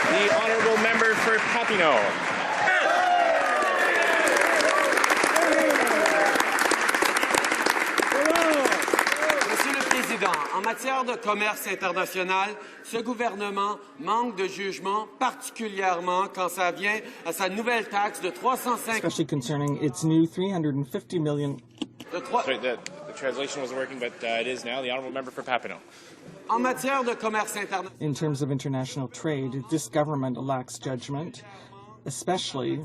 The honourable member for Papineau. Monsieur le Président, en matière de commerce international, ce gouvernement manque de jugement, particulièrement quand ça vient à sa nouvelle taxe de 350. Especially concerning its new $350 million. Sorry, the translation wasn't working, but it is now. The honourable member for Papineau. En matière de commerce international. In terms of international trade, this government lacks judgment, especially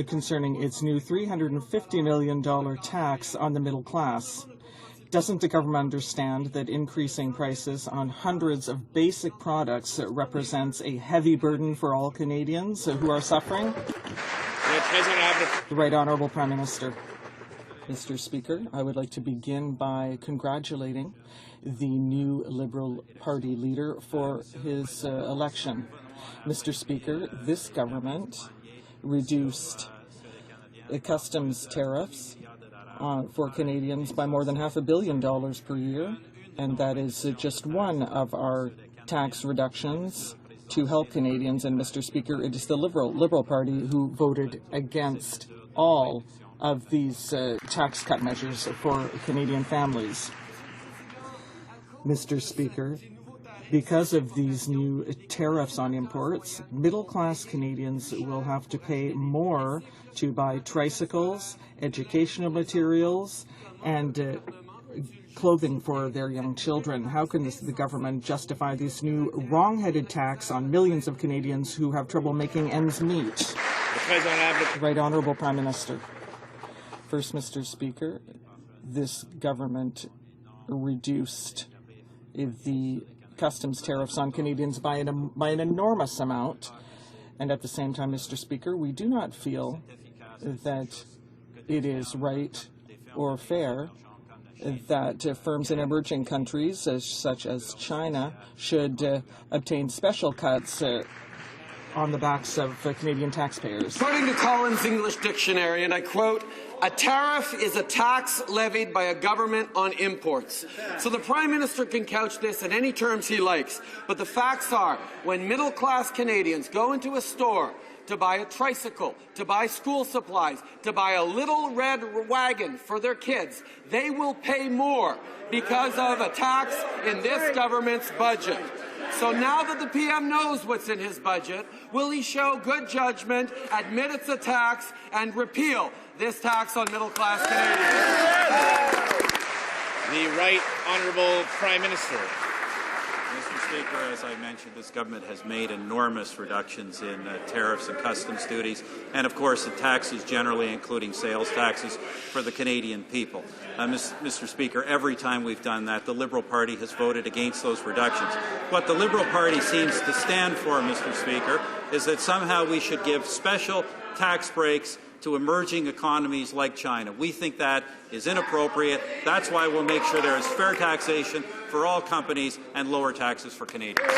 concerning its new $350 million tax on the middle class. Doesn't the government understand that increasing prices on hundreds of basic products represents a heavy burden for all Canadians who are suffering? The Right Honourable Prime Minister. Mr. Speaker, I would like to begin by congratulating the new Liberal Party leader for his election. Mr. Speaker, this government reduced customs tariffs for Canadians by more than $500 million per year, and that is just one of our tax reductions to help Canadians. And, Mr. Speaker, it is the Liberal Party who voted against all of these tax cut measures for Canadian families. Mr. Speaker, because of these new tariffs on imports, middle-class Canadians will have to pay more to buy tricycles, educational materials, and clothing for their young children. How can the government justify this new wrong-headed tax on millions of Canadians who have trouble making ends meet? Right Honourable Prime Minister. First, Mr. Speaker, this government reduced the customs tariffs on Canadians by an enormous amount. And at the same time, Mr. Speaker, we do not feel that it is right or fair that firms in emerging countries, such as China, should obtain special cuts on the backs of Canadian taxpayers. According to Collins English Dictionary, and I quote, "A tariff is a tax levied by a government on imports." So the Prime Minister can couch this in any terms he likes, but the facts are, when middle-class Canadians go into a store to buy a tricycle, to buy school supplies, to buy a little red wagon for their kids, they will pay more because of a tax in this government's budget. So now that the PM knows what's in his budget, will he show good judgment, admit it's a tax, and repeal this tax on middle-class Canadians? The Right Honourable Prime Minister. Mr. Speaker, as I mentioned, this government has made enormous reductions in tariffs and customs duties, and of course in taxes generally, including sales taxes for the Canadian people. Mr. Speaker, every time we've done that, the Liberal Party has voted against those reductions. What the Liberal Party seems to stand for, Mr. Speaker, is that somehow we should give special tax breaks to emerging economies like China. We think that is inappropriate. That's why we'll make sure there is fair taxation for all companies and lower taxes for Canadians.